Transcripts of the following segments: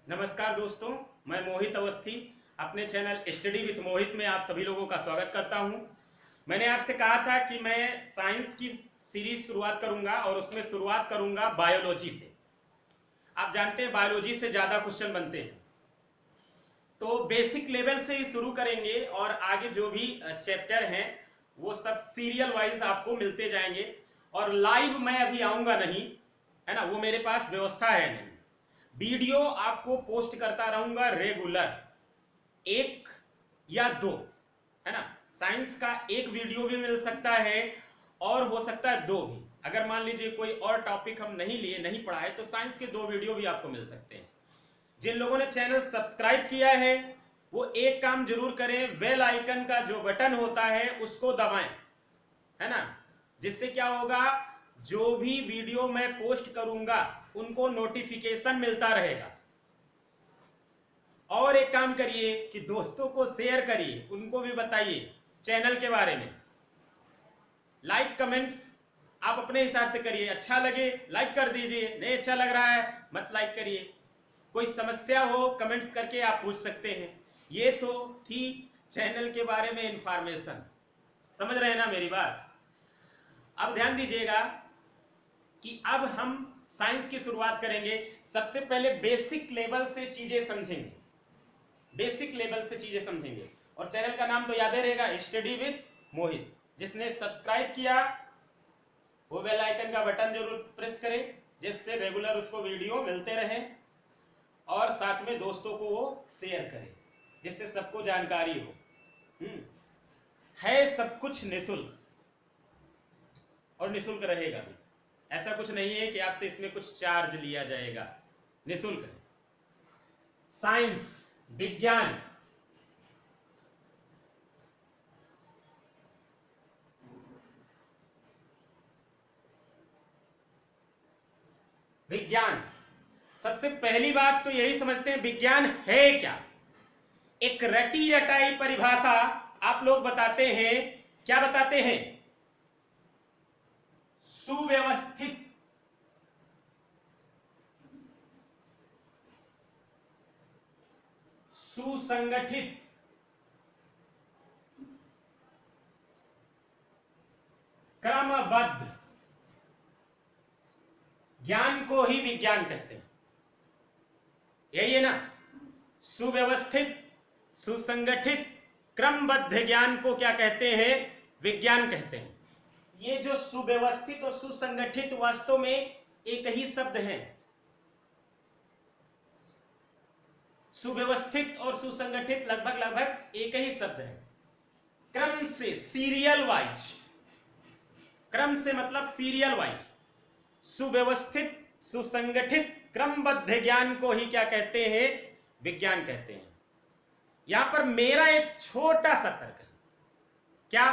नमस्कार दोस्तों, मैं मोहित अवस्थी अपने चैनल स्टडी विथ मोहित में आप सभी लोगों का स्वागत करता हूं। मैंने आपसे कहा था कि मैं साइंस की सीरीज शुरुआत करूंगा और उसमें शुरुआत करूंगा बायोलॉजी से। आप जानते हैं बायोलॉजी से ज़्यादा क्वेश्चन बनते हैं, तो बेसिक लेवल से ही शुरू करेंगे और आगे जो भी चैप्टर हैं वो सब सीरियल वाइज आपको मिलते जाएंगे। और लाइव मैं अभी आऊँगा नहीं, है ना, वो मेरे पास व्यवस्था है नहीं। वीडियो आपको पोस्ट करता रहूंगा रेगुलर, एक या दो, है ना। साइंस का एक वीडियो भी मिल सकता है और हो सकता है दो भी। अगर मान लीजिए कोई और टॉपिक हम नहीं लिए, नहीं पढ़ाए, तो साइंस के दो वीडियो भी आपको मिल सकते हैं। जिन लोगों ने चैनल सब्सक्राइब किया है वो एक काम जरूर करें, बेल आइकन का जो बटन होता है उसको दबाएं, है ना। जिससे क्या होगा, जो भी वीडियो मैं पोस्ट करूंगा उनको नोटिफिकेशन मिलता रहेगा। और एक काम करिए कि दोस्तों को शेयर करिए, उनको भी बताइए चैनल के बारे में। लाइक कमेंट्स आप अपने हिसाब से करिए, अच्छा लगे लाइक कर दीजिए, नहीं अच्छा लग रहा है मत लाइक करिए। कोई समस्या हो कमेंट्स करके आप पूछ सकते हैं। ये तो थी चैनल के बारे में इंफॉर्मेशन, समझ रहे हैं ना मेरी बात। अब ध्यान दीजिएगा कि अब हम साइंस की शुरुआत करेंगे। सबसे पहले बेसिक लेवल से चीजें समझेंगे, बेसिक लेवल से चीजें समझेंगे। और चैनल का नाम तो याद ही रहेगा, स्टडी विथ मोहित। जिसने सब्सक्राइब किया वो बेल आइकन का बटन जरूर प्रेस करें, जिससे रेगुलर उसको वीडियो मिलते रहें। और साथ में दोस्तों को वो शेयर करें, जिससे सबको जानकारी हो। है सब कुछ निःशुल्क और निःशुल्क रहेगा भी। ऐसा कुछ नहीं है कि आपसे इसमें कुछ चार्ज लिया जाएगा, निःशुल्क है। साइंस, विज्ञान, विज्ञान। सबसे पहली बात तो यही समझते हैं विज्ञान है क्या। एक रटी रटाई परिभाषा आप लोग बताते हैं, क्या बताते हैं? सुव्यवस्थित, सुसंगठित, क्रमबद्ध ज्ञान को ही विज्ञान कहते हैं। यही है ना, सुव्यवस्थित, सुसंगठित, क्रमबद्ध ज्ञान को क्या कहते हैं? विज्ञान कहते हैं। ये जो सुव्यवस्थित और सुसंगठित वास्तव में एक ही शब्द है। सुव्यवस्थित और सुसंगठित लगभग लगभग एक ही शब्द है। क्रम से, सीरियल वाइज, क्रम से मतलब सीरियल वाइज। सुव्यवस्थित, सुसंगठित, क्रमबद्ध ज्ञान को ही क्या कहते हैं? विज्ञान कहते हैं। यहां पर मेरा एक छोटा सा तर्क है। क्या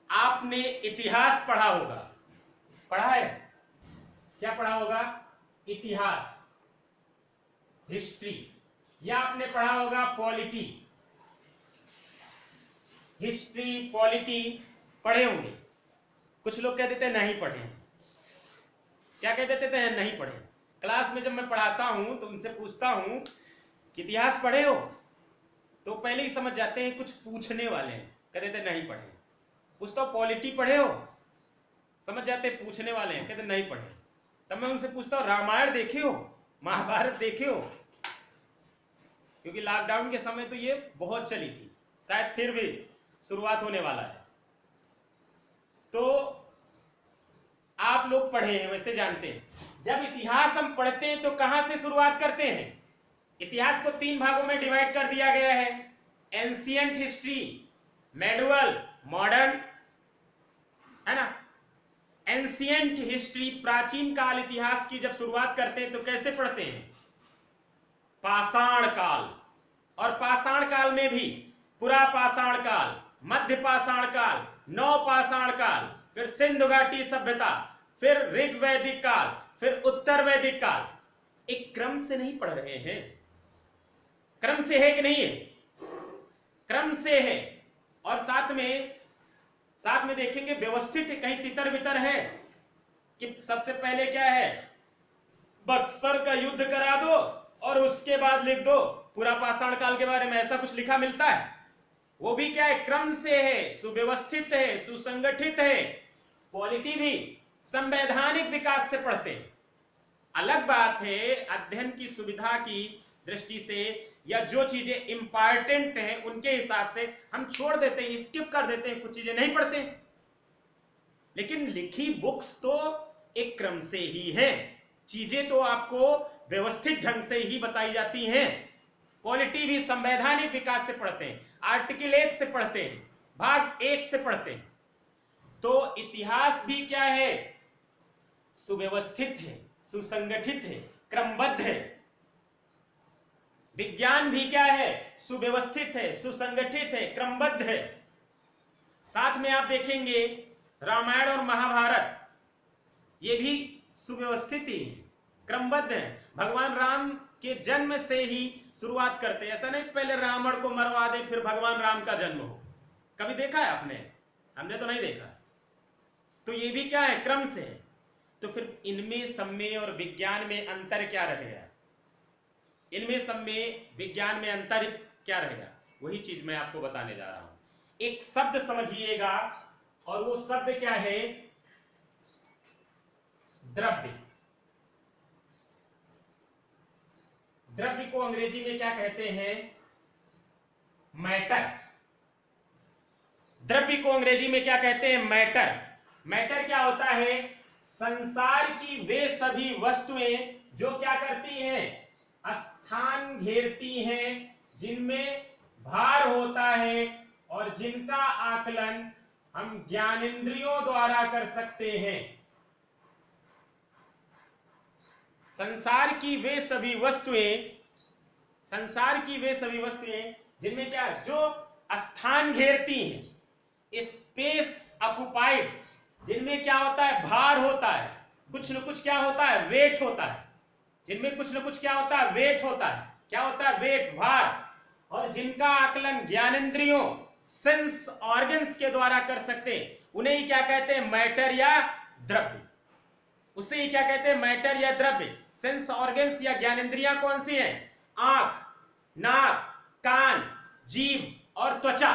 आपने इतिहास पढ़ा होगा? पढ़ा है? क्या पढ़ा होगा? इतिहास, हिस्ट्री। या आपने पढ़ा होगा पॉलिटी, हिस्ट्री, पॉलिटी पढ़े होंगे। कुछ लोग कह देते हैं नहीं पढ़े। क्या कह देते थे? नहीं पढ़े। क्लास में जब मैं पढ़ाता हूं तो उनसे पूछता हूं कि इतिहास पढ़े हो, तो पहले ही समझ जाते हैं कुछ पूछने वाले हैं, कह देते नहीं पढ़े। पूछता हूं पॉलिटी पढ़े हो, समझ जाते पूछने वाले हैं, कहते नहीं पढ़े। तब मैं उनसे पूछता हूं रामायण देखे हो, महाभारत देखे हो? क्योंकि लॉकडाउन के समय तो ये बहुत चली थी, शायद फिर भी शुरुआत होने वाला है। तो आप लोग पढ़े हैं, वैसे जानते हैं। जब इतिहास हम पढ़ते हैं तो कहां से शुरुआत करते हैं? इतिहास को तीन भागों में डिवाइड कर दिया गया है। एंशिएंट हिस्ट्री, मेडुअल, मॉडर्न, है ना। एंशिएंट हिस्ट्री, प्राचीन काल इतिहास की जब शुरुआत करते हैं तो कैसे पढ़ते हैं? पाषाण काल। और पाषाण काल में भी पुरा पाषाण काल, मध्य पाषाण काल, नव पाषाण काल, फिर सिंधु घाटी सभ्यता, फिर ऋग्वैदिक काल, फिर उत्तर वैदिक काल। एक क्रम से नहीं पढ़ रहे हैं। क्रम से है कि नहीं है? क्रम से है। और साथ में देखेंगे व्यवस्थित, कहीं तितर बितर है कि सबसे पहले क्या है? बक्सर का युद्ध करा दो और उसके बाद लिख दो पूरा पाषाण काल के बारे में, ऐसा कुछ लिखा मिलता है? वो भी क्या है, क्रम से है, सुव्यवस्थित है, सुसंगठित है। पॉलिटी भी संवैधानिक विकास से पढ़ते हैं। अलग बात है अध्ययन की सुविधा की दृष्टि से या जो चीजें इंपॉर्टेंट हैं उनके हिसाब से हम छोड़ देते हैं, स्किप कर देते हैं, कुछ चीजें नहीं पढ़ते। लेकिन लिखी बुक्स तो एक क्रम से ही है, चीजें तो आपको व्यवस्थित ढंग से ही बताई जाती हैं। पॉलिटी भी संवैधानिक विकास से पढ़ते हैं, आर्टिकल 1 से पढ़ते हैं, भाग 1 से पढ़ते हैं। तो इतिहास भी क्या है, सुव्यवस्थित है, सुसंगठित है, क्रमबद्ध है। विज्ञान भी क्या है, सुव्यवस्थित है, सुसंगठित है, क्रमबद्ध है। साथ में आप देखेंगे रामायण और महाभारत, ये भी सुव्यवस्थित ही है, क्रमबद्ध है। भगवान राम के जन्म से ही शुरुआत करते हैं, ऐसा नहीं पहले रावण को मरवा दे फिर भगवान राम का जन्म हो। कभी देखा है आपने? हमने तो नहीं देखा। तो ये भी क्या है, क्रम से है। तो फिर इनमें सब में और विज्ञान में अंतर क्या रहेगा? इनमें सब में विज्ञान में अंतर क्या रहेगा, वही चीज मैं आपको बताने जा रहा हूं। एक शब्द समझिएगा, और वो शब्द क्या है, द्रव्य। द्रव्य को अंग्रेजी में क्या कहते हैं, मैटर। द्रव्य को अंग्रेजी में क्या कहते हैं, मैटर। मैटर क्या होता है, संसार की वे सभी वस्तुएं जो क्या करती हैं, स्थान घेरती हैं, जिनमें भार होता है और जिनका आकलन हम ज्ञानेंद्रियों द्वारा कर सकते हैं। संसार की वे सभी वस्तुएं जिनमें क्या, जो स्थान घेरती हैं, स्पेस ऑक्युपाइड, जिनमें क्या होता है, भार होता है, कुछ न कुछ क्या होता है, वेट होता है, जिनमें कुछ न कुछ क्या होता है, वेट होता है। क्या होता है, वेट, भार, और जिनका आकलन ज्ञानेंद्रियों, सेंस ऑर्गन्स के द्वारा कर सकते हैं, उन्हें ही क्या कहते हैं, मैटर या द्रव्य। उसे ही क्या कहते हैं, मैटर या द्रव्य। सेंस ऑर्गन्स या ज्ञानेंद्रियां कौन सी हैं, आंख, नाक, कान, जीभ और त्वचा।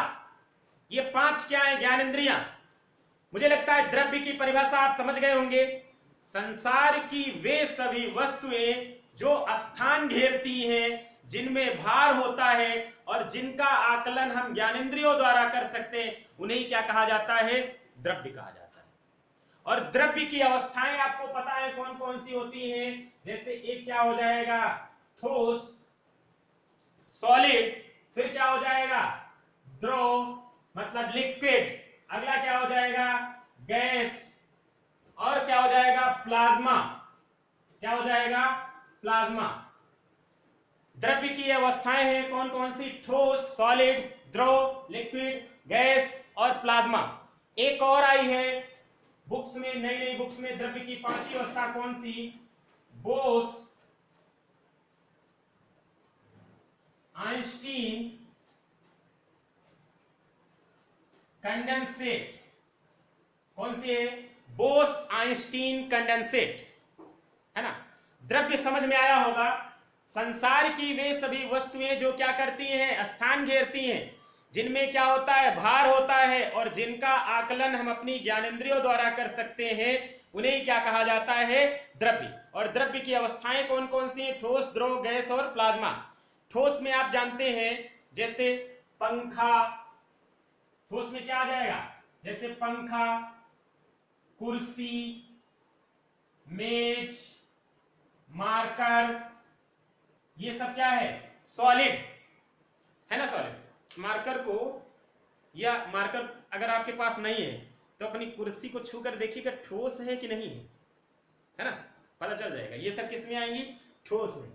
ये 5 क्या है, ज्ञानेंद्रियां। मुझे लगता है द्रव्य की परिभाषा आप समझ गए होंगे। संसार की वे सभी वस्तुएं जो स्थान घेरती हैं, जिनमें भार होता है और जिनका आकलन हम ज्ञानेंद्रियों द्वारा कर सकते हैं, उन्हें क्या कहा जाता है, द्रव्य कहा जाता है। और द्रव्य की अवस्थाएं आपको पता है कौन कौन सी होती हैं। जैसे एक क्या हो जाएगा, ठोस, सॉलिड, फिर क्या हो जाएगा, द्रव मतलब लिक्विड, अगला क्या हो जाएगा, गैस, और क्या हो जाएगा, प्लाज्मा। क्या हो जाएगा, प्लाज्मा। द्रव्य की अवस्थाएं हैं कौन कौन सी, ठोस, सॉलिड, द्रव, लिक्विड, गैस और प्लाज्मा। एक और आई है बुक्स में, नई नई बुक्स में, द्रव्य की 5वीं अवस्था कौन सी, बोस आइंस्टीन कंडेंसेट। कौन सी है, बोस आइंस्टीन कंडेंसेट, है ना। द्रव्य समझ में आया होगा। संसार की वे सभी वस्तुएं जो क्या करती हैं, स्थान घेरती हैं, जिनमें क्या होता है, भार होता है और जिनका आकलन हम अपनी ज्ञानेंद्रियों द्वारा कर सकते हैं, उन्हें क्या कहा जाता है, द्रव्य। और द्रव्य की अवस्थाएं कौन कौन सी हैं, ठोस, द्रव, गैस और प्लाज्मा। ठोस में आप जानते हैं जैसे पंखा, ठोस में क्या आ जाएगा, जैसे पंखा, कुर्सी, मेज, मार्कर, ये सब क्या है, सॉलिड है ना। सॉलिड मार्कर को, या मार्कर अगर आपके पास नहीं है तो अपनी कुर्सी को छूकर देखिएगा ठोस है कि नहीं है ना, पता चल जाएगा। ये सब किस में आएंगी, ठोस में।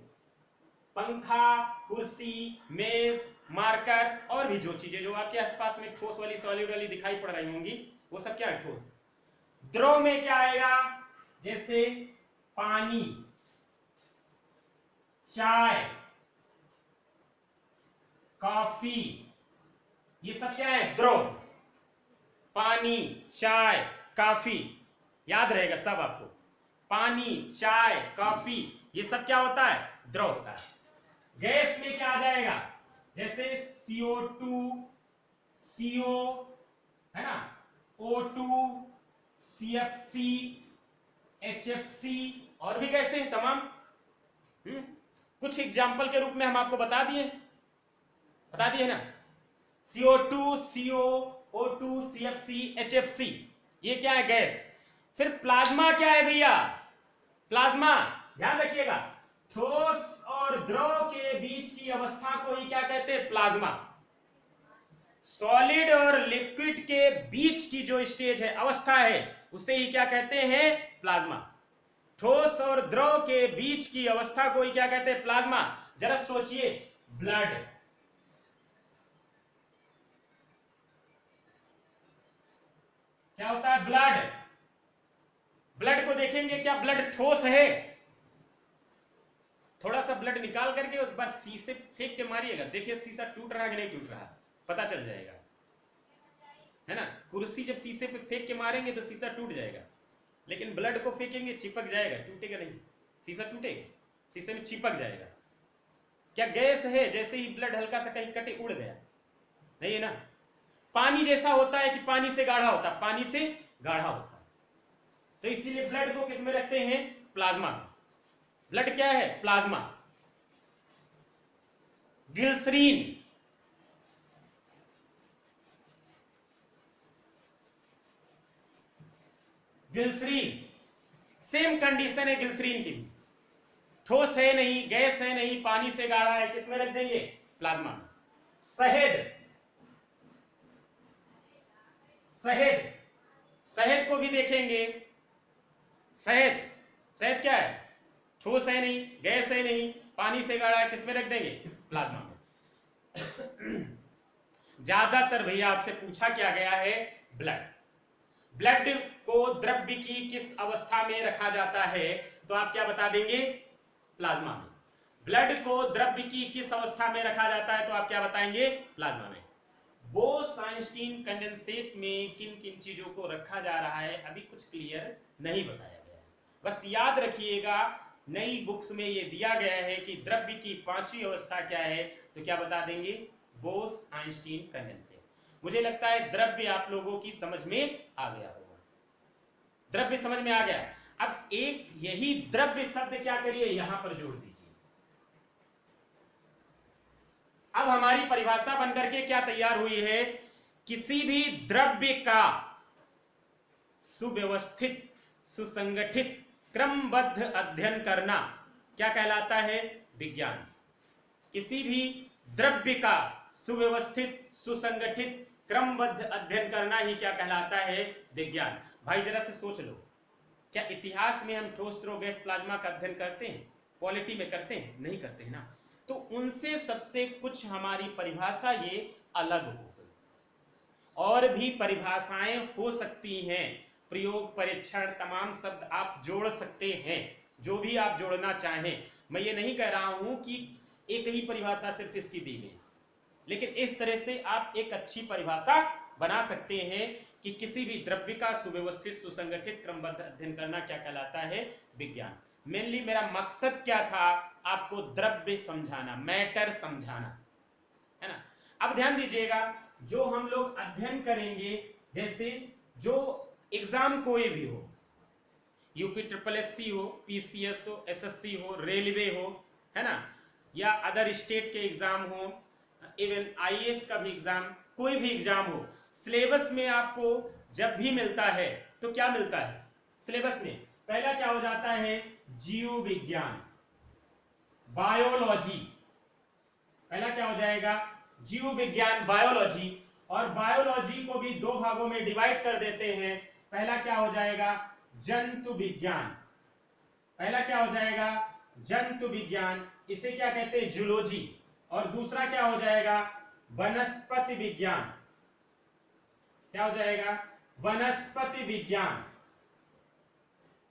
पंखा, कुर्सी, मेज, मार्कर और भी जो चीजें जो आपके आसपास में ठोस वाली, सॉलिड वाली दिखाई पड़ रही होंगी, वो सब क्या है, ठोस। द्रव में क्या आएगा, जैसे पानी, चाय, कॉफी, ये सब क्या है, द्रव। पानी, चाय, कॉफी, याद रहेगा सब आपको। पानी, चाय, कॉफी, ये सब क्या होता है? द्रव होता है। गैस में क्या आ जाएगा? जैसे CO2, CO है ना, O2, CFC, HFC और भी कैसे हैं तमाम। कुछ एग्जाम्पल के रूप में हम आपको बता दिए ना, CO2, CO, O2, CFC, HFC, ये क्या है? गैस। फिर प्लाज्मा क्या है भैया? प्लाज्मा ध्यान रखिएगा, ठोस और द्रव के बीच की अवस्था को ही क्या कहते हैं? प्लाज्मा। सॉलिड और लिक्विड के बीच की जो स्टेज है, अवस्था है, उसे ही क्या कहते हैं? प्लाज्मा। ठोस और द्रव के बीच की अवस्था को ही क्या कहते हैं? प्लाज्मा। जरा सोचिए, ब्लड, क्या होता है? ब्लड। ब्लड को देखेंगे, क्या ब्लड ठोस है? थोड़ा सा ब्लड निकाल करके एक बार शीशे फेंक के मारिएगा, देखिए शीशा टूट रहा है कि नहीं टूट रहा, पता चल जाएगा, है ना। कुर्सी जब शीशे पे फेंक के मारेंगे तो शीशा टूट जाएगा, लेकिन ब्लड को फेंकेंगे चिपक जाएगा, टूटेगा नहीं। शीशा टूटेगा, शीशे में चिपक जाएगा। क्या गैस है? जैसे ही ब्लड हल्का सा कहीं कटे उड़ गया, नहीं है ना। पानी जैसा होता है कि पानी से गाढ़ा होता है, पानी से गाढ़ा होता है, तो इसीलिए ब्लड को किस में रखते हैं? प्लाज्मा में। ब्लड क्या है? Plasma. Glycerine, glycerine same condition है ग्लिसरीन की भी, ठोस है नहीं, गैस है नहीं, पानी से गाढ़ा है, किस में रख देंगे? प्लाज्मा। शहद, शहद, शहद को भी देखेंगे, शहद, शहद क्या है? ठोस है नहीं, गैस है नहीं, पानी से गाढ़ा है, किस में रख देंगे? प्लाज्मा में। ज्यादातर भैया आपसे पूछा क्या गया है? ब्लड। ब्लड को द्रव्य की किस अवस्था में रखा जाता है? तो आप क्या बता देंगे? प्लाज्मा में। ब्लड को द्रव्य की किस अवस्था में रखा जाता है? तो आप क्या बताएंगे? प्लाज्मा में। बोस-आइंस्टीन कंडेंसेट में किन किन चीजों को रखा जा रहा है अभी कुछ क्लियर नहीं बताया गया है, बस याद रखिएगा नई बुक्स में ये दिया गया है कि द्रव्य की पांचवी अवस्था क्या है, तो क्या बता देंगे? Bose-Einstein condensate. मुझे लगता है द्रव्य आप लोगों की समझ में आ गया होगा, द्रव्य समझ में आ गया। अब एक यही द्रव्य शब्द क्या करिए, यहां पर जोड़ दीजिए। अब हमारी परिभाषा बनकर के क्या तैयार हुई है? किसी भी द्रव्य का सुव्यवस्थित, सुसंगठित, क्रमबद्ध अध्ययन करना क्या कहलाता है? विज्ञान। किसी भी द्रव्य का सुव्यवस्थित, सुसंगठित, क्रमबद्ध अध्ययन करना ही क्या कहलाता है? विज्ञान। भाई जरा से सोच लो, क्या इतिहास में हम ठोस, द्रव, गैस, प्लाज्मा का अध्ययन करते हैं? पॉलिटी में करते हैं? नहीं करते हैं ना। तो उनसे सबसे कुछ हमारी परिभाषा ये अलग हो गई। और भी परिभाषाएं हो सकती हैं, प्रयोग, परीक्षण, तमाम शब्द आप जोड़ सकते हैं, जो भी आप जोड़ना चाहें। मैं ये नहीं कह रहा हूं कि एक ही परिभाषा सिर्फ इसकी दी गई, लेकिन इस तरह से आप एक अच्छी परिभाषा बना सकते हैं कि किसी भी द्रव्य का सुव्यवस्थित, सुसंगठित, क्रमबद्ध अध्ययन करना क्या कहलाता है? विज्ञान। मेनली मेरा मकसद क्या था? आपको द्रव्य समझाना, मैटर समझाना, है ना। अब ध्यान दीजिएगा, जो हम लोग अध्ययन करेंगे, जैसे जो एग्जाम कोई भी हो, यूपी SSSC हो, PCS हो, SSC हो, रेलवे हो, है ना, या अदर स्टेट के एग्जाम हो, इवन IAS का भी एग्जाम, कोई भी एग्जाम हो, सिलेबस में आपको जब भी मिलता है तो क्या मिलता है? सिलेबस में पहला क्या हो जाता है? जीव विज्ञान, बायोलॉजी। पहला क्या हो जाएगा? जीव विज्ञान, बायोलॉजी। और बायोलॉजी को भी दो भागों में डिवाइड कर देते हैं। पहला क्या हो जाएगा? जंतु विज्ञान। पहला क्या हो जाएगा? जंतु विज्ञान, इसे क्या कहते हैं? जूलॉजी। और दूसरा क्या हो जाएगा? वनस्पति विज्ञान। क्या हो जाएगा? वनस्पति विज्ञान।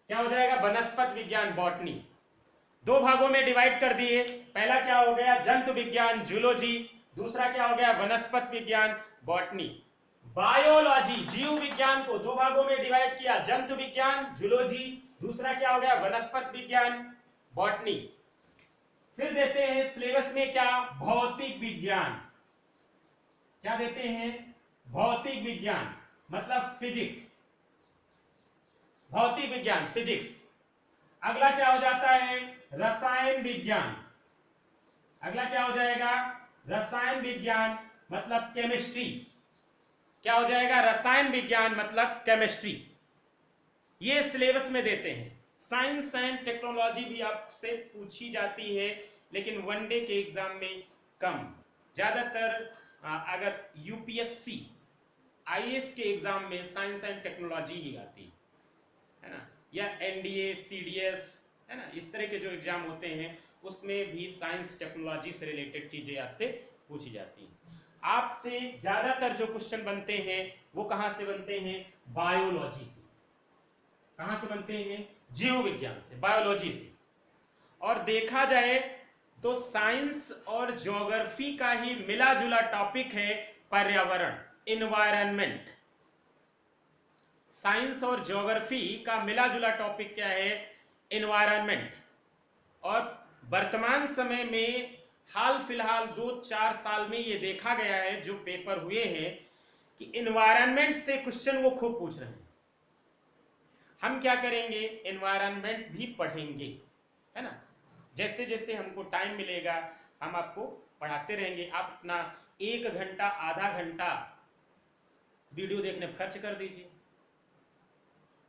क्या हो जाएगा? वनस्पति विज्ञान, बॉटनी। दो भागों में डिवाइड कर दिए। पहला क्या हो गया? जंतु विज्ञान, जूलॉजी। दूसरा क्या हो गया? वनस्पति विज्ञान, बॉटनी। बायोलॉजी, जीव विज्ञान को दो भागों में डिवाइड किया, जंतु विज्ञान, जूलॉजी। दूसरा क्या हो गया? वनस्पति विज्ञान। बॉटनी। फिर देते हैं सिलेबस में क्या, भौतिक विज्ञान। क्या देते हैं, भौतिक विज्ञान मतलब फिजिक्स, भौतिक विज्ञान फिजिक्स। अगला क्या हो जाता है, रसायन विज्ञान। अगला क्या हो जाएगा, रसायन विज्ञान मतलब केमिस्ट्री। क्या हो जाएगा, रसायन विज्ञान मतलब केमिस्ट्री। ये सिलेबस में देते हैं। साइंस एंड टेक्नोलॉजी भी आपसे पूछी जाती है, लेकिन वनडे के एग्जाम में कम। ज्यादातर अगर यूपीएससी आईएएस के एग्जाम में साइंस एंड टेक्नोलॉजी ही आती है ना, या एनडीए सीडीएस है ना, इस तरह के जो एग्जाम होते हैं उसमें भी साइंस टेक्नोलॉजी से रिलेटेड चीजें आपसे पूछी जाती हैं। आपसे ज्यादातर जो क्वेश्चन बनते हैं वो कहां से बनते हैं, बायोलॉजी से। कहां से बनते हैं, जीव विज्ञान से, बायोलॉजी से। और देखा जाए तो साइंस और ज्योग्राफी का ही मिला जुला टॉपिक है पर्यावरण, इन्वायरमेंट। साइंस और ज्योग्राफी का मिला जुला टॉपिक क्या है, इन्वायरमेंट। और वर्तमान समय में हाल फिलहाल 2-4 साल में ये देखा गया है, जो पेपर हुए हैं, कि इन्वायरमेंट से क्वेश्चन वो खूब पूछ रहे हैं। हम क्या करेंगे, इन्वायरमेंट भी पढ़ेंगे, है ना। जैसे जैसे हमको टाइम मिलेगा हम आपको पढ़ाते रहेंगे। आप अपना 1 घंटा आधा घंटा वीडियो देखने पर खर्च कर दीजिए,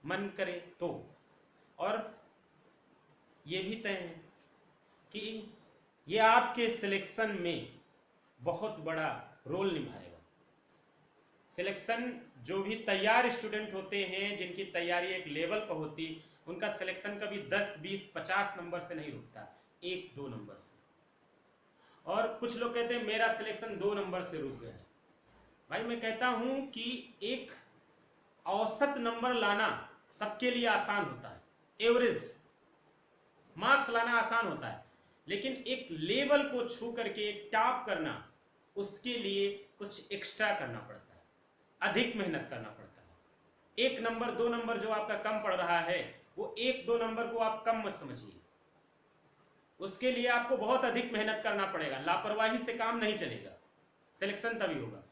मन करे तो। और ये भी तय है कि ये आपके सिलेक्शन में बहुत बड़ा रोल निभाएगा। सिलेक्शन, जो भी तैयार स्टूडेंट होते हैं, जिनकी तैयारी एक लेवल पर होती, उनका सिलेक्शन कभी 10, 20, 50 नंबर से नहीं रुकता, 1-2 नंबर से। और कुछ लोग कहते हैं मेरा सिलेक्शन 2 नंबर से रुक गया। भाई मैं कहता हूं कि एक औसत नंबर लाना सबके लिए आसान होता है, एवरेज मार्क्स लाना आसान होता है, लेकिन एक लेवल को छू करके टॉप करना, उसके लिए कुछ एक्स्ट्रा करना पड़ता है, अधिक मेहनत करना पड़ता है। 1 नंबर 2 नंबर जो आपका कम पड़ रहा है, वो 1-2 नंबर को आप कम मत समझिए, उसके लिए आपको बहुत अधिक मेहनत करना पड़ेगा। लापरवाही से काम नहीं चलेगा, सिलेक्शन तभी होगा।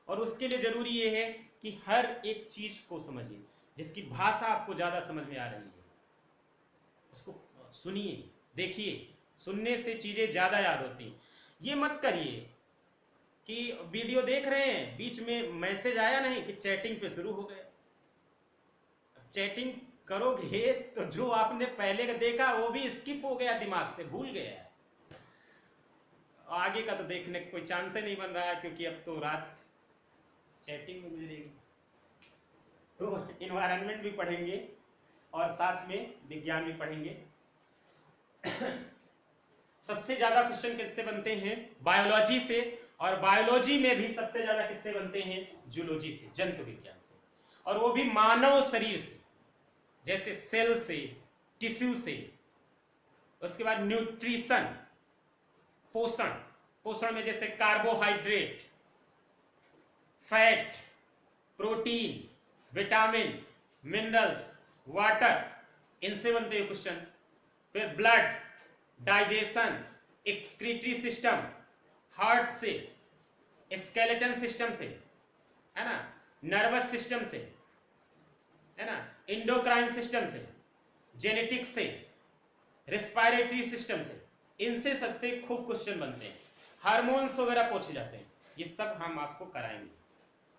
और उसके लिए जरूरी ये है कि हर एक चीज को समझिए, जिसकी भाषा आपको ज्यादा समझ में आ रही है उसको सुनिए, देखिए। सुनने से चीजें ज्यादा याद होती हैं। ये मत करिए कि वीडियो देख रहे हैं, बीच में मैसेज आया नहीं कि चैटिंग पे शुरू हो गए। चैटिंग करोगे तो जो आपने पहले का देखा वो भी स्किप हो गया, दिमाग से भूल गया। आगे का तो देखने का कोई चांस ही नहीं बन रहा है, क्योंकि अब तो रात चैटिंग में गुजरेगी। तो इन्वायरमेंट भी पढ़ेंगे और साथ में विज्ञान भी पढ़ेंगे। सबसे ज्यादा क्वेश्चन किससे बनते हैं, बायोलॉजी से। और बायोलॉजी में भी सबसे ज्यादा किससे बनते हैं, जूलॉजी से, जंतु विज्ञान से। और वो भी मानव शरीर से, जैसे सेल से, टिश्यू से। उसके बाद न्यूट्रिशन, पोषण। पोषण में जैसे carbohydrate, fat, protein, vitamin, minerals, water, इनसे बनते हैं क्वेश्चन। फिर blood, digestion, excretory system, heart से, स्केलेटन सिस्टम से, है ना, नर्वस सिस्टम से, है ना, इंडोक्राइन सिस्टम से, जेनेटिक्स से, रेस्पिरेटरी सिस्टम से। इनसे सबसे खूब क्वेश्चन बनते हैं। हार्मोन्स वगैरह पूछे जाते हैं। ये सब हम आपको कराएंगे,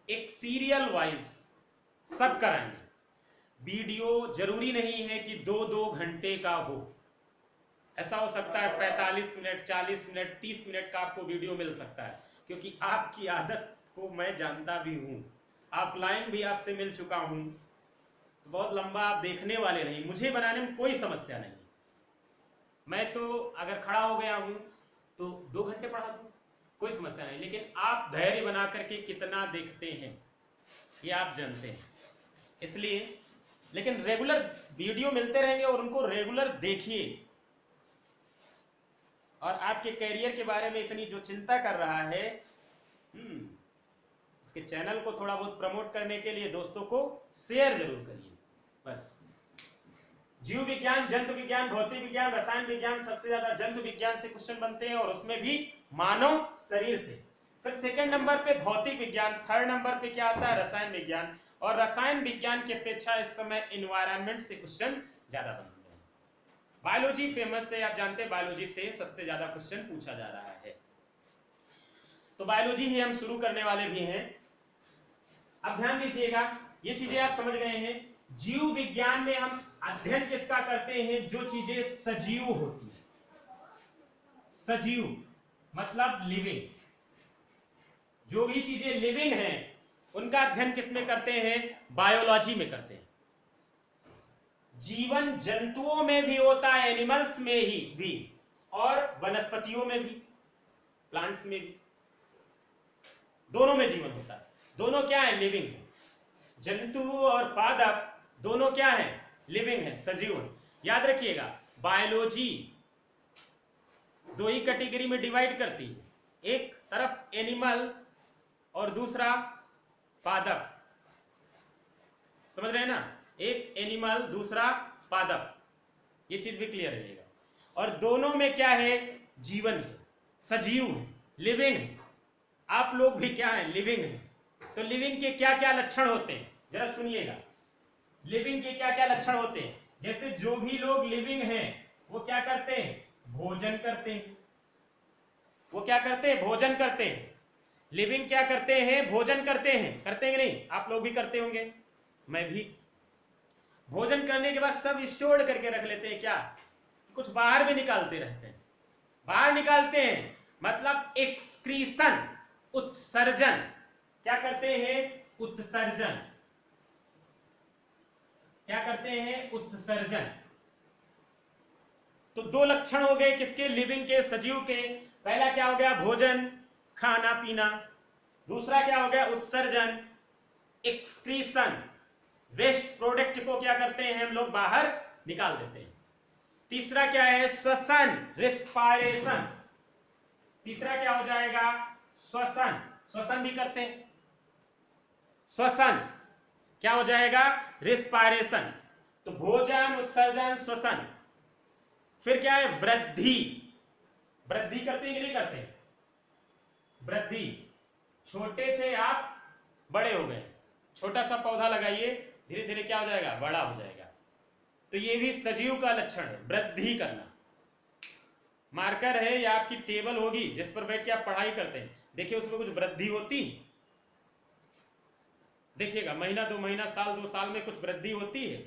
एक सीरियल वाइज सब कराएंगे। वीडियो जरूरी नहीं है कि 2-2 घंटे का हो। ऐसा हो सकता है 45 मिनट, 40 मिनट, 30 मिनट का आपको वीडियो मिल सकता है, क्योंकि आपकी आदत को मैं जानता भी हूं, ऑफलाइन भी आपसे मिल चुका हूं। तो बहुत लंबा आप देखने वाले नहीं, मुझे बनाने में कोई समस्या नहीं। मैं तो अगर खड़ा हो गया हूं तो 2 घंटे पढ़ा दूं, कोई समस्या नहीं। लेकिन आप धैर्य बना करके कितना देखते हैं ये आप जानते हैं। इसलिए लेकिन रेगुलर वीडियो मिलते रहेंगे और उनको रेगुलर देखिए। और आपके कैरियर के बारे में इतनी जो चिंता कर रहा है, इसके चैनल को थोड़ा बहुत प्रमोट करने के लिए दोस्तों को शेयर जरूर करिए, बस। जीव विज्ञान, जंतु विज्ञान, भौतिक विज्ञान, रसायन विज्ञान, सबसे ज्यादा जंतु विज्ञान से क्वेश्चन बनते हैं और उसमें भी मानव शरीर से। फिर सेकंड नंबर पे भौतिक विज्ञान, थर्ड नंबर पे क्या आता है रसायन विज्ञान, और रसायन विज्ञान की अपेक्षा इस समय एनवायरनमेंट से क्वेश्चन ज्यादा बनते हैं। बायोलॉजी फेमस है, आप जानते हैं बायोलॉजी से सबसे ज्यादा क्वेश्चन पूछा जा रहा है। तो बायोलॉजी ही हम शुरू करने वाले भी हैं। अब ध्यान दीजिएगा, ये चीजें आप समझ गए हैं। जीव विज्ञान में हम अध्ययन किसका करते हैं, जो चीजें सजीव होती है। सजीव मतलब लिविंग, जो भी चीजें लिविंग हैं उनका अध्ययन किसमें करते हैं, बायोलॉजी में करते हैं। जीवन जंतुओं में भी होता है, एनिमल्स में ही भी, और वनस्पतियों में भी, प्लांट्स में भी, दोनों में जीवन होता है। दोनों क्या है, लिविंग है। जंतु और पादप दोनों क्या है, लिविंग है, सजीव है। याद रखिएगा, बायोलॉजी दो ही कैटेगरी में डिवाइड करती है, एक तरफ एनिमल और दूसरा पादप। समझ रहे हैं ना, एक एनिमल दूसरा पादप, ये चीज भी क्लियर रहेगा। और दोनों में क्या है, जीवन है, सजीव है, लिविंग है। आप लोग भी क्या है, लिविंग है। तो लिविंग के क्या क्या लक्षण होते हैं, जरा सुनिएगा। लिविंग के क्या क्या लक्षण होते हैं, जैसे जो भी लोग लिविंग हैं वो क्या करते हैं, भोजन करते हैं। वो क्या करते हैं, भोजन करते हैं। लिविंग क्या करते हैं, भोजन करते हैं। करते हैं कि नहीं, आप लोग भी करते होंगे, मैं भी। भोजन करने के बाद सब स्टोर करके रख लेते हैं, क्या कुछ बाहर भी निकालते रहते हैं। बाहर निकालते हैं मतलब एक्सक्रीशन, उत्सर्जन। क्या करते हैं, उत्सर्जन। क्या करते हैं, उत्सर्जन। तो दो लक्षण हो गए किसके, लिविंग के, सजीव के। पहला क्या हो गया, भोजन, खाना पीना। दूसरा क्या हो गया, उत्सर्जन, एक्सक्रीशन, वेस्ट प्रोडक्ट को क्या करते हैं हम लोग, बाहर निकाल देते हैं। तीसरा क्या है, श्वसन, रेस्पायरेशन। तीसरा क्या हो जाएगा, श्वसन, श्वसन भी करते हैं। श्वसन क्या हो जाएगा, रेस्पायरेशन। तो भोजन, उत्सर्जन, श्वसन। फिर क्या है, वृद्धि। वृद्धि करते हैं कि नहीं करते, वृद्धि। छोटे थे आप, बड़े हो गए। छोटा सा पौधा लगाइए, धीरे धीरे क्या हो जाएगा, बड़ा हो जाएगा। तो ये भी सजीव का लक्षण है, वृद्धि करना। मार्कर है या आपकी टेबल होगी जिस पर बैठ के आप पढ़ाई करते हैं, देखिए उसमें कुछ वृद्धि होती, देखिएगा महीना 2 महीना, साल 2 साल में कुछ वृद्धि होती है।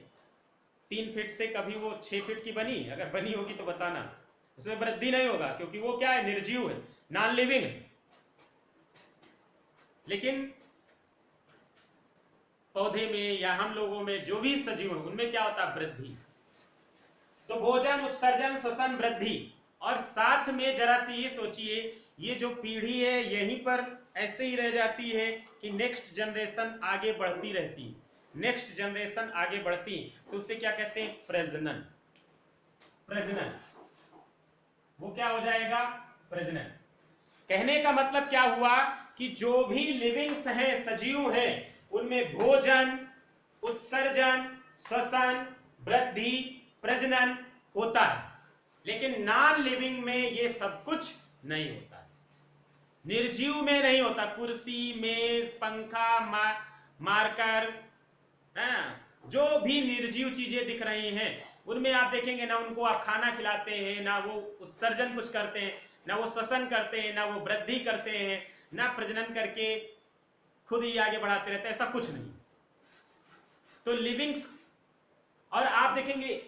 3 फीट से कभी वो 6 फीट की बनी, अगर बनी होगी तो बताना। उसमें वृद्धि नहीं होगा क्योंकि वो क्या है, निर्जीव है, नॉन लिविंग है। लेकिन पौधे में या हम लोगों में जो भी सजीव है उनमें क्या होता है, वृद्धि। तो भोजन, उत्सर्जन, श्वसन, वृद्धि। और साथ में जरा से ये सोचिए, ये जो पीढ़ी है यहीं पर ऐसे ही रह जाती है कि नेक्स्ट जनरेशन आगे बढ़ती रहती है। नेक्स्ट जनरेशन आगे बढ़ती, तो उसे क्या कहते हैं, प्रजनन। प्रजनन, वो क्या हो जाएगा, प्रजनन। कहने का मतलब क्या हुआ कि जो भी लिविंग्स हैं, सजीव हैं, उनमें भोजन, उत्सर्जन, श्वसन, वृद्धि, प्रजनन होता है। लेकिन नॉन लिविंग में ये सब कुछ नहीं होता, निर्जीव में नहीं होता। कुर्सी, मेज, पंखा, मार्कर, जो भी निर्जीव चीजें दिख रही हैं उनमें आप देखेंगे ना उनको आप खाना खिलाते हैं, ना वो उत्सर्जन कुछ करते हैं, ना वो श्वसन करते हैं, ना वो वृद्धि करते हैं, ना प्रजनन करके खुद ही आगे बढ़ाते रहते हैं, ऐसा कुछ नहीं। तो लिविंग्स, और आप देखेंगे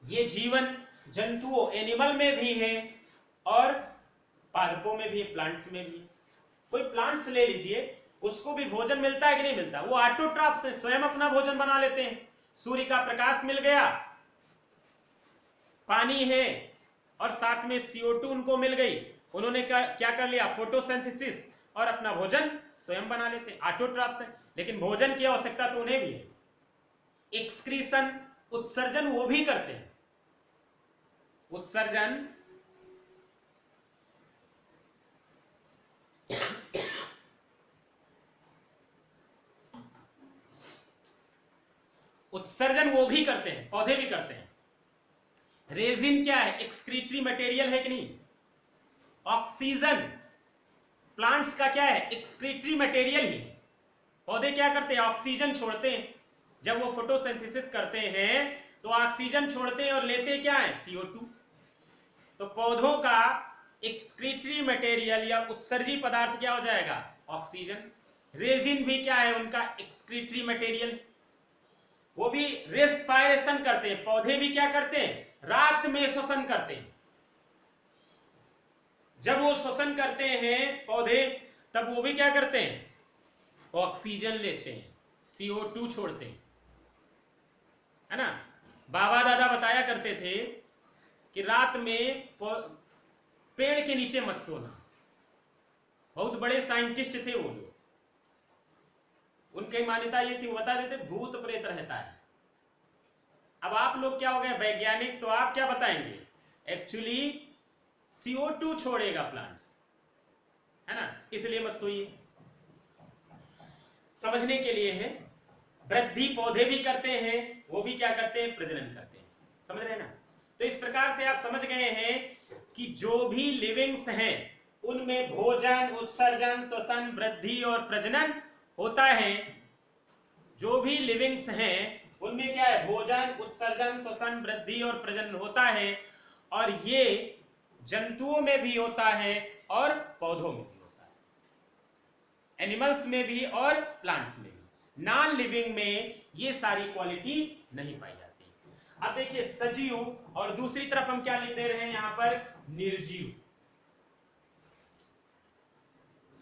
ये जीवन जंतुओं, एनिमल में भी है और पादपों में भी, प्लांट्स में भी। कोई प्लांट्स ले लीजिए, उसको भी भोजन मिलता है कि नहीं मिलता, वो ऑटोट्रॉफ से स्वयं अपना भोजन बना लेते हैं। सूर्य का प्रकाश मिल गया, पानी है और साथ में CO2 उनको मिल गई, उन्होंने क्या कर लिया, फोटोसिंथेसिस, और अपना भोजन स्वयं बना लेते हैं, ऑटोट्रॉफ से। लेकिन भोजन की आवश्यकता तो उन्हें भी है। एक्सक्रीशन, उत्सर्जन वो भी करते हैं। उत्सर्जन उत्सर्जन वो भी करते हैं, पौधे भी करते हैं। रेजिन क्या है? एक्सक्रीटरी मटेरियल है कि नहीं? ऑक्सीजन प्लांट्स का क्या है? एक्सक्रीटरी मटेरियल ही। पौधे क्या करते हैं? ऑक्सीजन छोड़ते हैं। जब वो फोटोसिंथेसिस करते हैं तो ऑक्सीजन छोड़ते हैं और लेते क्या है? CO2। तो पौधों का एक्सक्रीटरी मटेरियल या उत्सर्जी पदार्थ क्या हो जाएगा? ऑक्सीजन। रेजिन भी क्या है? उनका एक्सक्रीटरी मटेरियल। वो भी रेस्पायरेशन करते हैं। पौधे भी क्या करते हैं? रात में श्वसन करते हैं। जब वो श्वसन करते हैं पौधे, तब वो भी क्या करते हैं? ऑक्सीजन लेते हैं, CO2 छोड़ते हैं, है ना। बाबा दादा बताया करते थे कि रात में पेड़ के नीचे मत सोना। बहुत बड़े साइंटिस्ट थे वो लोग। उनकी मान्यता ये थी, वो बता देते भूत प्रेत रहता है। अब आप लोग क्या हो गए वैज्ञानिक, तो आप क्या बताएंगे? एक्चुअली CO2 छोड़ेगा प्लांट्स, है ना, इसलिए मत सोइए। समझने के लिए है। वृद्धि पौधे भी करते हैं, वो भी क्या करते हैं? प्रजनन करते हैं। समझ रहे हैं ना? तो इस प्रकार से आप समझ गए हैं कि जो भी लिविंग्स हैं उनमें भोजन, उत्सर्जन, श्वसन, वृद्धि और प्रजनन होता है। जो भी लिविंग्स हैं उनमें क्या है? भोजन, उत्सर्जन, श्वसन, वृद्धि और प्रजनन होता है। और ये जंतुओं में भी होता है और पौधों में भी होता है, एनिमल्स में भी और प्लांट्स में भी। नॉन लिविंग में ये सारी क्वालिटी नहीं पाई जाती। अब देखिए सजीव, और दूसरी तरफ हम क्या लिख दे रहे हैं यहां पर? निर्जीव।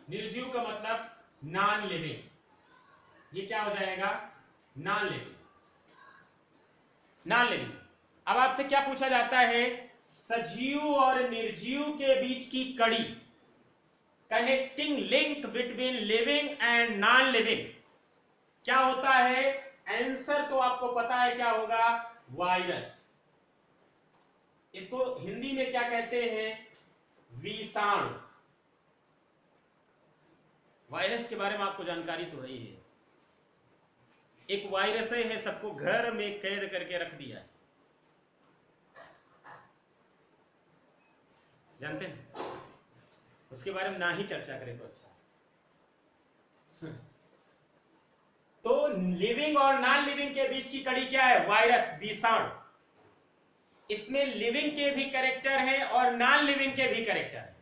निर्जीव का मतलब नॉन लिविंग। ये क्या हो जाएगा? Non living. Non living. अब आपसे क्या पूछा जाता है? सजीव और निर्जीव के बीच की कड़ी, connecting link between living and non living, क्या होता है? आंसर तो आपको पता है क्या होगा? वायरस। इसको हिंदी में क्या कहते हैं? विषाणु। वायरस के बारे में आपको जानकारी तो है ही है। एक वायरस है, सबको घर में कैद करके रख दिया है, जानते हैं? उसके बारे में ना ही चर्चा करें तो अच्छा। तो लिविंग और नॉन लिविंग के बीच की कड़ी क्या है? वायरस, विषाणु। इसमें लिविंग के भी कैरेक्टर है और नॉन लिविंग के भी कैरेक्टर है।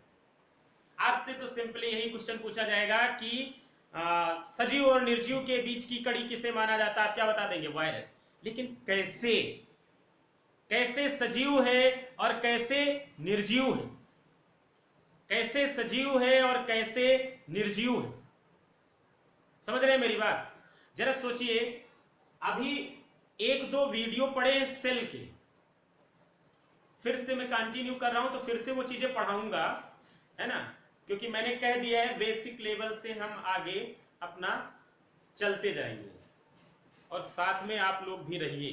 आपसे तो सिंपली यही क्वेश्चन पूछा जाएगा कि सजीव और निर्जीव के बीच की कड़ी किसे माना जाता है? आप क्या बता देंगे? वायरस। लेकिन कैसे? कैसे सजीव है और कैसे निर्जीव है? कैसे सजीव है और कैसे निर्जीव है? समझ रहे हैं मेरी बात? जरा सोचिए। अभी एक दो वीडियो पढ़े सेल के, फिर से मैं कंटिन्यू कर रहा हूं तो फिर से वो चीजें पढ़ाऊंगा, है ना, क्योंकि मैंने कह दिया है बेसिक लेवल से हम आगे अपना चलते जाएंगे और साथ में आप लोग भी रहिए।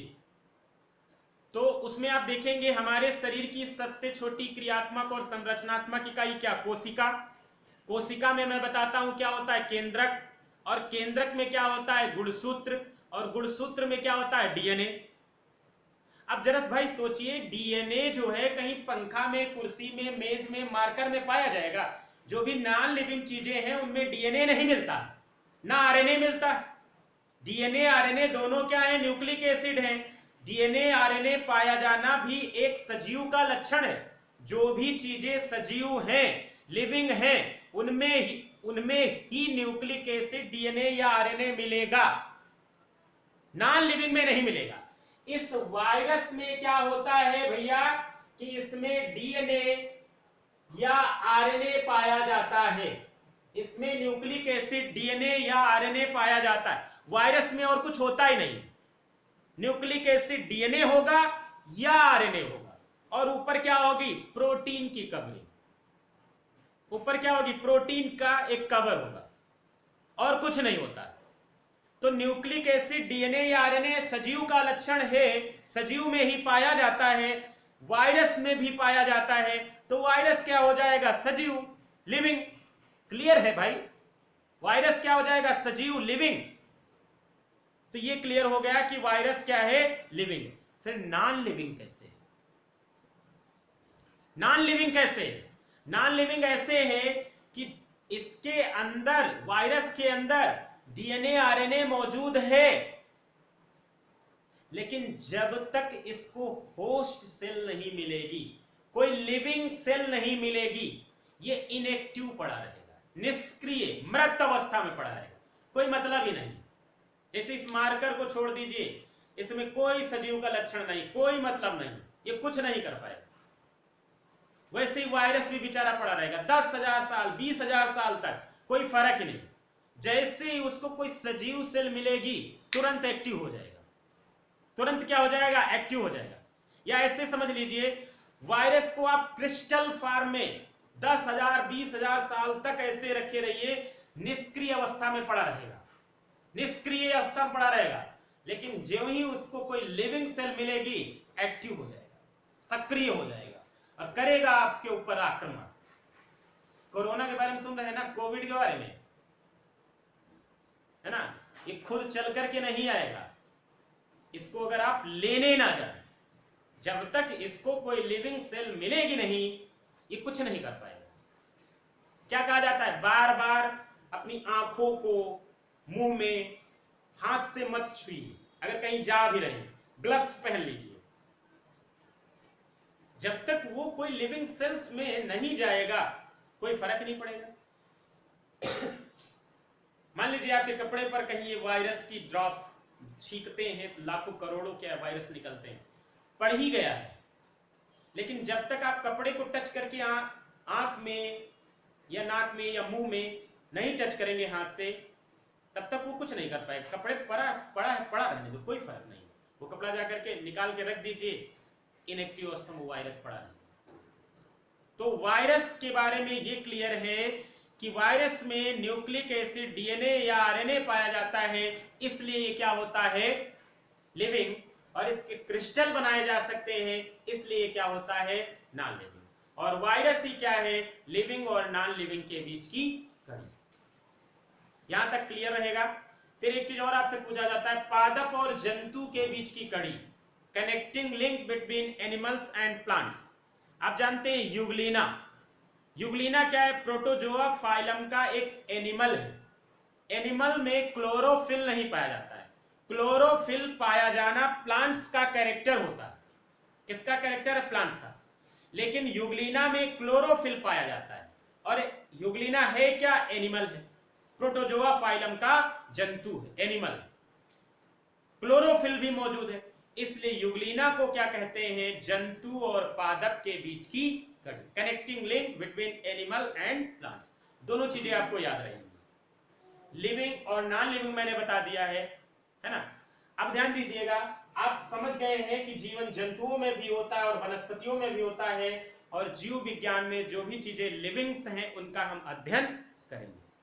तो उसमें आप देखेंगे हमारे शरीर की सबसे छोटी क्रियात्मक और संरचनात्मक इकाई क्या? कोशिका। कोशिका में मैं बताता हूं क्या होता है? केंद्रक। और केंद्रक में क्या होता है? गुणसूत्र। और गुणसूत्र में क्या होता है? DNA। अब जरा भाई सोचिए, DNA जो है कहीं पंखा में, कुर्सी में, मेज में, मार्कर में पाया जाएगा? जो भी नॉन लिविंग चीजें हैं उनमें DNA नहीं मिलता, ना RNA मिलता। DNA RNA दोनों क्या है? न्यूक्लिक एसिड है। DNA RNA पाया जाना भी एक सजीव का लक्षण है। जो भी चीजें सजीव हैं, लिविंग हैं, उनमें ही न्यूक्लिक एसिड DNA या RNA मिलेगा, नॉन लिविंग में नहीं मिलेगा। इस वायरस में क्या होता है भैया कि इसमें DNA या RNA पाया जाता है। इसमें न्यूक्लिक एसिड, DNA या RNA पाया जाता है। वायरस में और कुछ होता ही नहीं। न्यूक्लिक एसिड DNA होगा या RNA होगा, और ऊपर क्या होगी? प्रोटीन की कवरिंग। ऊपर क्या होगी? प्रोटीन का एक कवर होगा और कुछ नहीं होता। तो न्यूक्लिक एसिड, DNA या RNA सजीव का लक्षण है, सजीव में ही पाया जाता है, वायरस में भी पाया जाता है। तो वायरस क्या हो जाएगा? सजीव, लिविंग। क्लियर है भाई? वायरस क्या हो जाएगा? सजीव, लिविंग। तो ये क्लियर हो गया कि वायरस क्या है, लिविंग। फिर नॉन लिविंग कैसे? नॉन लिविंग कैसे? नॉन लिविंग ऐसे है कि इसके अंदर, वायरस के अंदर डीएनए आरएनए मौजूद है, लेकिन जब तक इसको होस्ट सेल नहीं मिलेगी, कोई लिविंग सेल नहीं मिलेगी, ये इनएक्टिव पड़ा रहेगा, निष्क्रिय मृत अवस्था में पड़ा रहेगा, कोई मतलब ही नहीं। जैसे इस मार्कर को छोड़ दीजिए, इसमें कोई सजीव का लक्षण नहीं, कोई मतलब नहीं, ये कुछ नहीं कर पाएगा। वैसे ही वायरस भी बेचारा पड़ा रहेगा 10,000 साल 20,000 साल तक, कोई फर्क ही नहीं। जैसे ही उसको कोई सजीव सेल मिलेगी, तुरंत एक्टिव हो जाएगा। तुरंत क्या हो जाएगा? एक्टिव हो जाएगा। या ऐसे समझ लीजिए, वायरस को आप क्रिस्टल फॉर्म में 10,000 20,000 साल तक ऐसे रखे रहिए, निष्क्रिय अवस्था में पड़ा रहेगा, निष्क्रिय अवस्था में पड़ा रहेगा, लेकिन जो ही उसको कोई लिविंग सेल मिलेगी, एक्टिव हो जाएगा, सक्रिय हो जाएगा और करेगा आपके ऊपर आक्रमण। कोरोना के बारे में सुन रहे हैं ना, कोविड के बारे में, है ना? ये खुद चल करके नहीं आएगा, इसको अगर आप लेने ना जाए, जब तक इसको कोई लिविंग सेल मिलेगी नहीं, ये कुछ नहीं कर पाएगा। क्या कहा जाता है? बार बार अपनी आंखों को, मुंह में हाथ से मत छुइए, अगर कहीं जा भी रहे ग्लव्स पहन लीजिए। जब तक वो कोई लिविंग सेल्स में नहीं जाएगा, कोई फर्क नहीं पड़ेगा। मान लीजिए आपके कपड़े पर कहीं ये वायरस की ड्रॉप्स छींकते हैं, लाखों करोड़ों क्या वायरस निकलते हैं, पड़ ही गया है, लेकिन जब तक आप कपड़े को टच करके आंख में या नाक में या मुंह में नहीं टच करेंगे हाथ से, तब तक वो कुछ नहीं कर पाएगा। कपड़े पड़ा रहने दो, कोई फर्क नहीं। वो कपड़ा जाकर के निकाल के रख दीजिए, इनएक्टिव अवस्था में वायरस पड़ा है। तो वायरस के बारे में ये क्लियर है कि वायरस में न्यूक्लिक एसिड, डीएनए या आरएनए पाया जाता है, इसलिए ये क्या होता है? लिविंग। और इसके क्रिस्टल बनाए जा सकते हैं, इसलिए क्या होता है? Non living. और वायरस ही क्या है? लिविंग और नॉन लिविंग के बीच की कड़ी। यहां तक क्लियर रहेगा। फिर एक चीज और आपसे पूछा जाता है, पादप और जंतु के बीच की कड़ी, connecting link between animals and plants. आप जानते हैं यूग्लिना। यूग्लिना क्या है? प्रोटोजोआ फाइलम का एक एनिमल है। एनिमल में क्लोरोफिल नहीं पाया जाता है। क्लोरोफिल पाया जाना प्लांट्स का कैरेक्टर होता है। किसका कैरेक्टर है? प्लांट्स का। लेकिन यूग्लिना में क्लोरोफिल पाया जाता है। और यूग्लिना है क्या? एनिमल है, प्रोटोजोआ फाइलम का जंतु है, एनिमल। क्लोरोफिल भी मौजूद है, इसलिए यूग्लिना को क्या कहते हैं? जंतु और पादप के बीच की कड़ी, connecting link between animal and plants. दोनों चीजें आपको याद रहेंगी। लिविंग और नॉन लिविंग मैंने बता दिया है ना? अब ध्यान दीजिएगा, आप समझ गए हैं कि जीवन जंतुओं में भी होता है और वनस्पतियों में भी होता है, और जीव विज्ञान में जो भी चीजें लिविंग्स हैं उनका हम अध्ययन करेंगे।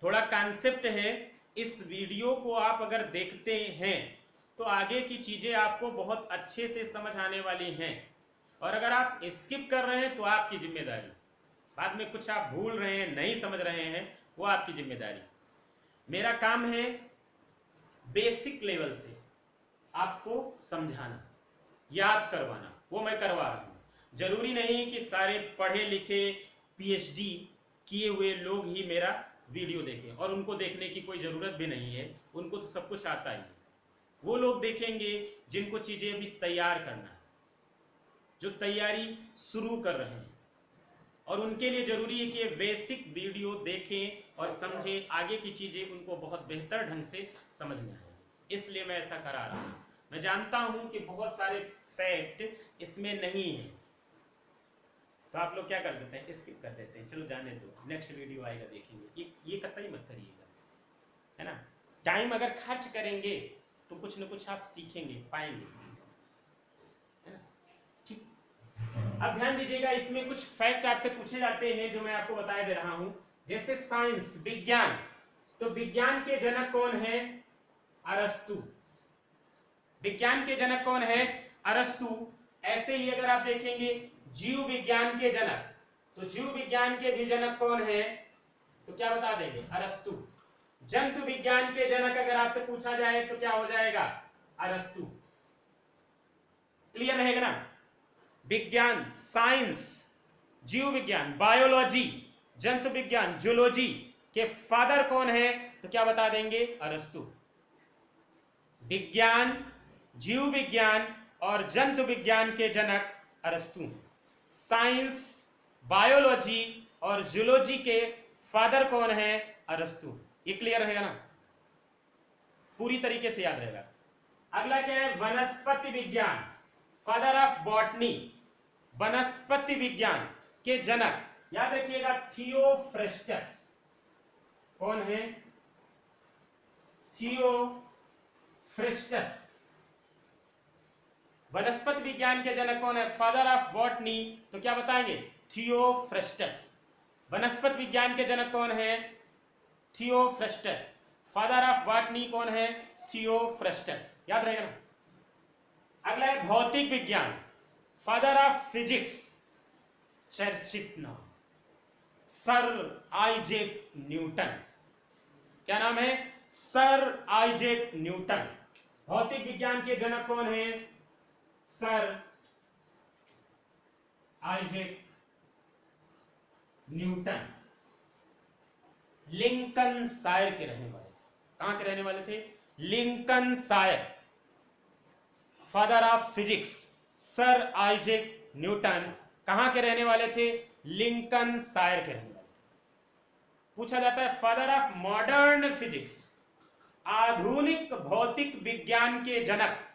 थोड़ा कॉन्सेप्ट है, इस वीडियो को आप अगर देखते हैं तो आगे की चीजें आपको बहुत अच्छे से समझ आने वाली हैं, और अगर आप स्किप कर रहे हैं तो आपकी जिम्मेदारी, बाद में कुछ आप भूल रहे हैं, नहीं समझ रहे हैं, वो आपकी जिम्मेदारी। मेरा काम है बेसिक लेवल से आपको समझाना, याद करवाना, वो मैं करवा रहा हूं। जरूरी नहीं कि सारे पढ़े लिखे पीएचडी किए हुए लोग ही मेरा वीडियो देखें, और उनको देखने की कोई जरूरत भी नहीं है, उनको तो सब कुछ आता ही है। वो लोग देखेंगे जिनको चीजें अभी तैयार करना है, जो तैयारी शुरू कर रहे हैं, और उनके लिए जरूरी है कि बेसिक वीडियो देखें और समझें, आगे की चीजें उनको बहुत बेहतर ढंग से समझ में आए। इसलिए मैं ऐसा करा रहा हूं। मैं जानता हूं कि बहुत सारे फैक्ट इसमें नहीं है, तो आप लोग क्या कर देते हैं? स्किप कर देते हैं, चलो जाने दो, नेक्स्ट वीडियो आएगा देखेंगे। ये कतई मत करिएगा, है ना? टाइम अगर खर्च करेंगे तो कुछ न कुछ आप सीखेंगे, पाएंगे, है ना? ठीक। अब ध्यान दीजिएगा, इसमें कुछ फैक्ट आपसे पूछे जाते हैं जो मैं आपको बताया दे रहा हूं। जैसे साइंस, विज्ञान, तो विज्ञान के जनक कौन है? अरस्तु। विज्ञान के जनक कौन है? अरस्तु। ऐसे ही अगर आप देखेंगे जीव विज्ञान के जनक, तो जीव विज्ञान के भी जनक कौन है? तो क्या बता देंगे? अरस्तु। जंतु विज्ञान के जनक अगर आपसे पूछा जाए तो क्या हो जाएगा? अरस्तु। क्लियर रहेगा ना? विज्ञान, साइंस, जीव विज्ञान, बायोलॉजी, जंतु विज्ञान, जूलॉजी के फादर कौन है? तो क्या बता देंगे? अरस्तु। विज्ञान, जीव विज्ञान और जंतु विज्ञान के जनक अरस्तु। साइंस, बायोलॉजी और जूलॉजी के फादर कौन है? अरस्तु। ये क्लियर रहेगा ना? पूरी तरीके से याद रहेगा। अगला क्या है? वनस्पति विज्ञान, फादर ऑफ बॉटनी। वनस्पति विज्ञान के जनक याद रखिएगा थियोफ्रेस्टस। कौन है? थियोफ्रेस्टस। वनस्पति विज्ञान के जनक कौन है? फादर ऑफ बॉटनी, तो क्या बताएंगे? थियोफ्रेस्टस। वनस्पति विज्ञान के जनक कौन है? थियोफ्रेस्टस। फादर ऑफ बॉटनी कौन है? थियोफ्रेस्टस। याद रहेगा ना? अगला है भौतिक विज्ञान, फादर ऑफ फिजिक्स, चर्चित नाम सर आइजैक न्यूटन। क्या नाम है? Sir Isaac Newton. भौतिक विज्ञान के जनक कौन है? Sir Isaac Newton. लिंकनशायर के रहने वाले थे। कहां के रहने वाले थे? Lincolnshire. Father of physics sir Isaac Newton कहां के रहने वाले थे? लिंकनशायर के रहने वाले थे। पूछा जाता है फादर ऑफ मॉडर्न फिजिक्स, आधुनिक भौतिक विज्ञान के जनक।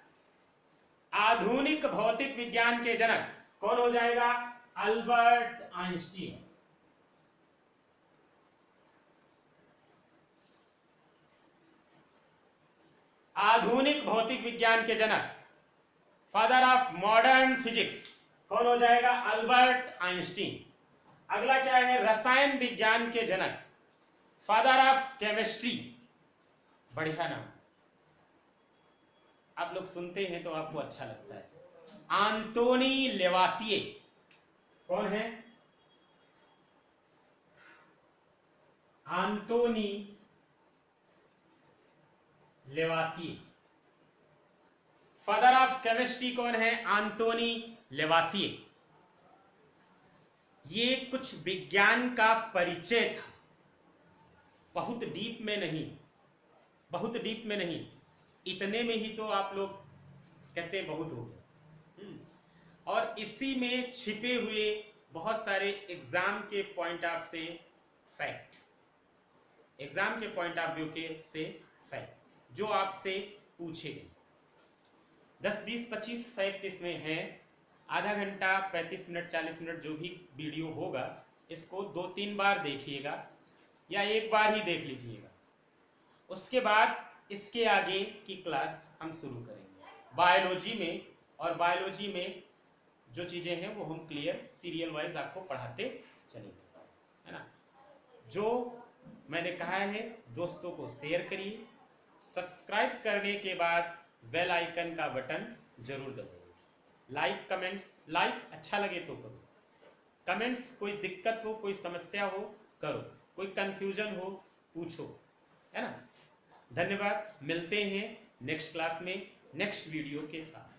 आधुनिक भौतिक विज्ञान के जनक कौन हो जाएगा? Albert Einstein. आधुनिक भौतिक विज्ञान के जनक, फादर ऑफ मॉडर्न फिजिक्स कौन हो जाएगा? Albert Einstein. अगला क्या है? रसायन विज्ञान के जनक, फादर ऑफ केमिस्ट्री। बढ़िया नाम, आप लोग सुनते हैं तो आपको अच्छा लगता है। आंतोनी लेवासिए। कौन है? आंतोनी लेवासिए। फादर ऑफ केमिस्ट्री कौन है? आंतोनी लेवासिए। ये कुछ विज्ञान का परिचय था, बहुत डीप में नहीं, बहुत डीप में नहीं, इतने में ही तो आप लोग कहते हैं बहुत हो गया। और इसी में छिपे हुए बहुत सारे एग्जाम के पॉइंट ऑफ से फैक्ट, एग्जाम के पॉइंट ऑफ व्यू के से फैक्ट जो आपसे पूछे गए। 10, 20, 25 फैक्ट इसमें हैं। आधा घंटा, 35 मिनट, 40 मिनट जो भी वीडियो होगा, इसको 2-3 बार देखिएगा या एक बार ही देख लीजिएगा। उसके बाद इसके आगे की क्लास हम शुरू करेंगे बायोलॉजी में, और बायोलॉजी में जो चीज़ें हैं वो हम क्लियर सीरियल वाइज आपको पढ़ाते चलेंगे, है ना। जो मैंने कहा है दोस्तों को शेयर करिए, सब्सक्राइब करने के बाद बेल आइकन का बटन जरूर दबाइए। लाइक, कमेंट्स, लाइक अच्छा लगे तो करो, कमेंट्स कोई दिक्कत हो, कोई समस्या हो करो, कोई कंफ्यूजन हो पूछो, है ना। धन्यवाद, मिलते हैं नेक्स्ट क्लास में नेक्स्ट वीडियो के साथ।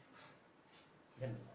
धन्यवाद।